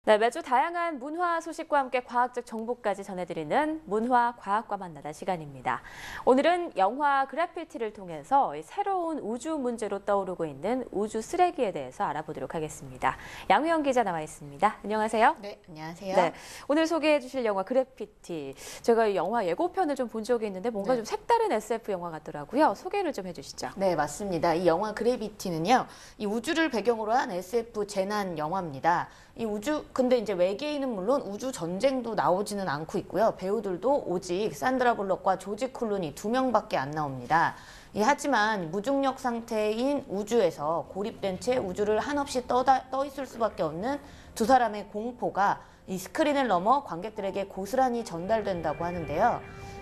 네, 매주 다양한 문화 소식과 함께 과학적 정보까지 전해드리는 문화 과학과 만나다 시간입니다. 오늘은 영화 그래피티를 통해서 새로운 우주 문제로 떠오르고 있는 우주 쓰레기에 대해서 알아보도록 하겠습니다. 양우영 기자 나와 있습니다. 안녕하세요. 네, 안녕하세요. 네, 오늘 소개해 주실 영화 그래피티. 제가 이 영화 예고편을 좀 본 적이 있는데 뭔가 좀 색다른 SF 영화 같더라고요. 소개를 좀 해주시죠. 네, 맞습니다. 이 영화 그래비티는요, 이 우주를 배경으로 한 SF 재난 영화입니다. 이 근데 이제 외계인은 물론 우주 전쟁도 나오지는 않고 있고요. 배우들도 오직 산드라 블럭과 조지 클루니 2명밖에 안 나옵니다. 하지만 무중력 상태인 우주에서 고립된 채 우주를 한없이 떠 있을 수밖에 없는 두 사람의 공포가 이 스크린을 넘어 관객들에게 고스란히 전달된다고 하는데요.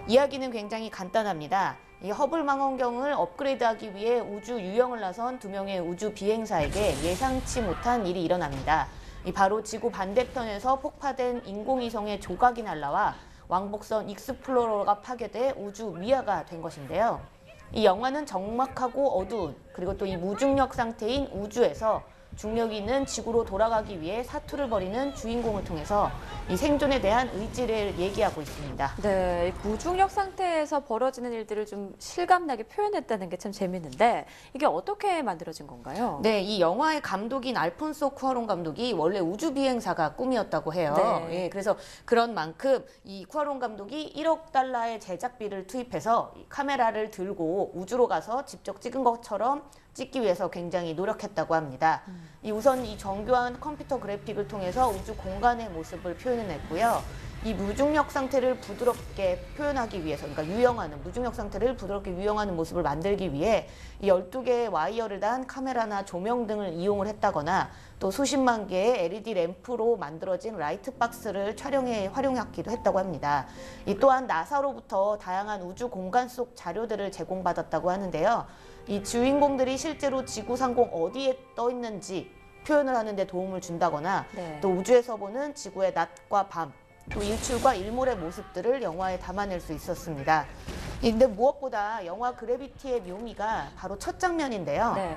이야기는 굉장히 간단합니다. 이 허블 망원경을 업그레이드하기 위해 우주 유영을 나선 두 명의 우주 비행사에게 예상치 못한 일이 일어납니다. 바로 지구 반대편에서 폭파된 인공위성의 조각이 날라와 왕복선 익스플로러가 파괴돼 우주 미아가 된 것인데요. 이 영화는 적막하고 어두운 그리고 또 이 무중력 상태인 우주에서 중력이 있는 지구로 돌아가기 위해 사투를 벌이는 주인공을 통해서 이 생존에 대한 의지를 얘기하고 있습니다. 네, 무중력 상태에서 벌어지는 일들을 좀 실감나게 표현했다는 게 참 재밌는데 이게 어떻게 만들어진 건가요? 네, 이 영화의 감독인 알폰소 쿠아론 감독이 원래 우주 비행사가 꿈이었다고 해요. 네. 예, 그래서 그런 만큼 이 쿠아론 감독이 1억 달러의 제작비를 투입해서 이 카메라를 들고 우주로 가서 직접 찍은 것처럼 찍기 위해서 굉장히 노력했다고 합니다. 우선 이 정교한 컴퓨터 그래픽을 통해서 우주 공간의 모습을 표현해냈고요. 이 무중력 상태를 부드럽게 표현하기 위해서, 그러니까 무중력 상태를 부드럽게 유영하는 모습을 만들기 위해 이 12개의 와이어를 단 카메라나 조명 등을 이용을 했다거나 또 수십만 개의 LED 램프로 만들어진 라이트 박스를 촬영에 활용하기도 했다고 합니다. 또한 나사로부터 다양한 우주 공간 속 자료들을 제공받았다고 하는데요. 이 주인공들이 실제로 지구 상공 어디에 떠 있는지 표현을 하는 데 도움을 준다거나 또 우주에서 보는 지구의 낮과 밤, 또 일출과 일몰의 모습들을 영화에 담아낼 수 있었습니다. 근데 무엇보다 영화 그래비티의 묘미가 바로 첫 장면인데요. 네.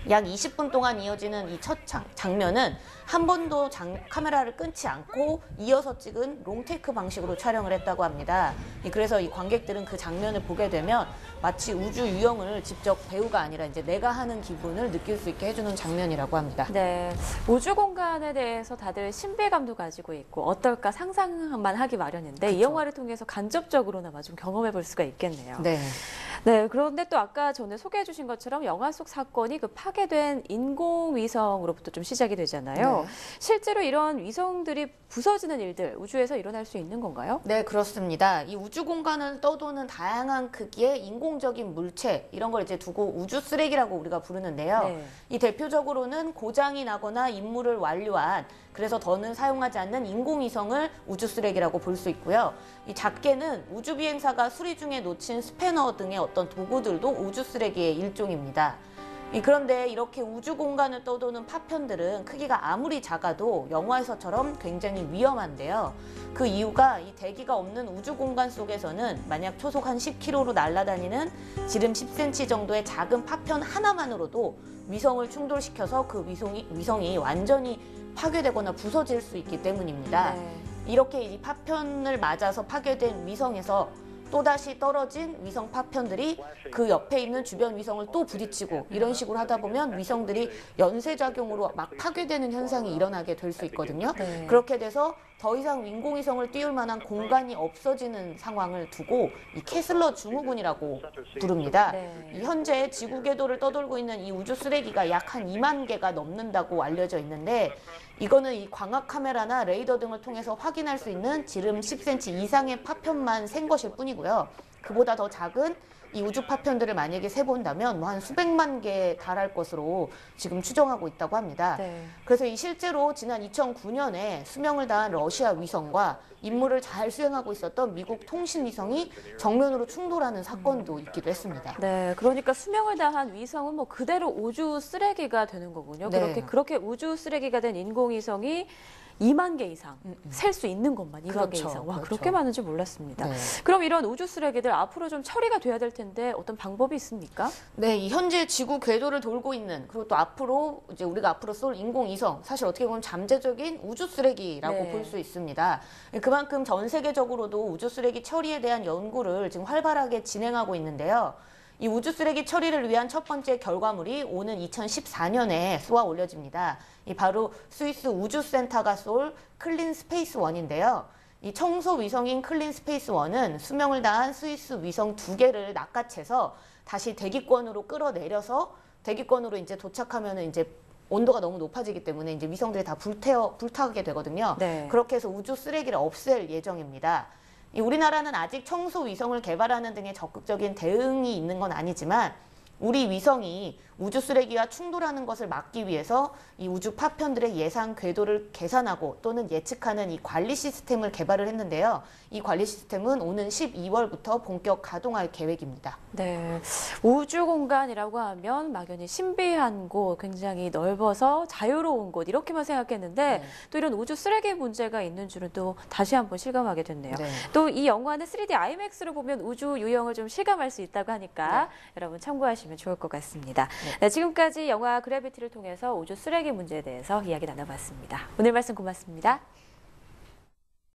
약 20분 동안 이어지는 이 첫 장면은 한 번도 카메라를 끊지 않고 이어서 찍은 롱테이크 방식으로 촬영을 했다고 합니다. 그래서 이 관객들은 그 장면을 보게 되면 마치 우주 유영을 직접 배우가 아니라 이제 내가 하는 기분을 느낄 수 있게 해주는 장면이라고 합니다. 네, 우주 공간에 대해서 다들 신비감도 가지고 있고 어떨까 상상만 하기 마련인데 이 영화를 통해서 간접적으로나마 좀 경험해 볼 수가 있겠네요. 네. 네, 그런데 또 아까 전에 소개해 주신 것처럼 영화 속 사건이 그 파괴된 인공위성으로부터 좀 시작이 되잖아요. 네. 실제로 이런 위성들이 부서지는 일들 우주에서 일어날 수 있는 건가요? 네, 그렇습니다. 이 우주 공간을 떠도는 다양한 크기의 인공적인 물체, 이런 걸 이제 두고 우주 쓰레기라고 우리가 부르는데요. 네. 이 대표적으로는 고장이 나거나 임무를 완료한, 그래서 더는 사용하지 않는 인공위성을 우주 쓰레기라고 볼 수 있고요. 이 작게는 우주 비행사가 수리 중에 놓친 스패너 등의 어떤 도구들도 우주 쓰레기의 일종입니다. 그런데 이렇게 우주 공간을 떠도는 파편들은 크기가 아무리 작아도 영화에서처럼 굉장히 위험한데요. 그 이유가 이 대기가 없는 우주 공간 속에서는 만약 초속 한 10km로 날아다니는 지름 10cm 정도의 작은 파편 하나만으로도 위성을 충돌시켜서 그 위성이 완전히 파괴되거나 부서질 수 있기 때문입니다. 네. 이렇게 이 파편을 맞아서 파괴된 위성에서 또다시 떨어진 위성 파편들이 그 옆에 있는 주변 위성을 또 부딪히고 이런 식으로 하다 보면 위성들이 연쇄작용으로 막 파괴되는 현상이 일어나게 될 수 있거든요. 네. 그렇게 돼서 더 이상 인공위성을 띄울 만한 공간이 없어지는 상황을 두고 이 캐슬러 증후군이라고 부릅니다. 네. 현재 지구 궤도를 떠돌고 있는 이 우주 쓰레기가 약 한 2만 개가 넘는다고 알려져 있는데 이거는 이 광학 카메라나 레이더 등을 통해서 확인할 수 있는 지름 10cm 이상의 파편만 센 것일 뿐이고요. 그보다 더 작은 이 우주 파편들을 만약에 세본다면 한 수백만 개에 달할 것으로 지금 추정하고 있다고 합니다. 네. 그래서 실제로 지난 2009년에 수명을 다한 러시아 위성과 임무를 잘 수행하고 있었던 미국 통신위성이 정면으로 충돌하는 사건도 있기도 했습니다. 네, 그러니까 수명을 다한 위성은 뭐 그대로 우주 쓰레기가 되는 거군요. 네. 그렇게 우주 쓰레기가 된 인공위성이 2만 개 이상 셀 수 있는 것만 2만 개 그렇죠, 이상. 와, 그렇죠. 그렇게 많은지 몰랐습니다. 네. 그럼 이런 우주 쓰레기들 앞으로 좀 처리가 돼야 될 텐데 어떤 방법이 있습니까? 네, 이 현재 지구 궤도를 돌고 있는 그리고 또 앞으로 이제 우리가 앞으로 쏠 인공위성 사실 어떻게 보면 잠재적인 우주 쓰레기라고 네. 볼 수 있습니다. 그만큼 전 세계적으로도 우주 쓰레기 처리에 대한 연구를 지금 활발하게 진행하고 있는데요. 이 우주 쓰레기 처리를 위한 첫 번째 결과물이 오는 2014년에 쏘아 올려집니다. 이 바로 스위스 우주센터가 쏠 클린 스페이스 1인데요. 이 청소 위성인 클린 스페이스 1은 수명을 다한 스위스 위성 2개를 낚아채서 다시 대기권으로 끌어내려서 대기권으로 이제 도착하면은 이제 온도가 너무 높아지기 때문에 이제 위성들이 다 불타게 되거든요. 네. 그렇게 해서 우주 쓰레기를 없앨 예정입니다. 우리나라는 아직 청소 위성을 개발하는 등의 적극적인 대응이 있는 건 아니지만 우리 위성이 우주 쓰레기와 충돌하는 것을 막기 위해서 이 우주 파편들의 예상 궤도를 계산하고 또는 예측하는 이 관리 시스템을 개발을 했는데요. 이 관리 시스템은 오는 12월부터 본격 가동할 계획입니다. 네, 우주 공간이라고 하면 막연히 신비한 곳, 굉장히 넓어서 자유로운 곳 이렇게만 생각했는데 네. 또 이런 우주 쓰레기 문제가 있는 줄은 또 다시 한번 실감하게 됐네요. 네. 또 이 영화는 3D IMAX로 보면 우주 유형을 좀 실감할 수 있다고 하니까 여러분 참고하시면 좋을 것 같습니다. 네, 지금까지 영화 그래비티를 통해서 우주 쓰레기 문제에 대해서 이야기 나눠봤습니다. 오늘 말씀 고맙습니다.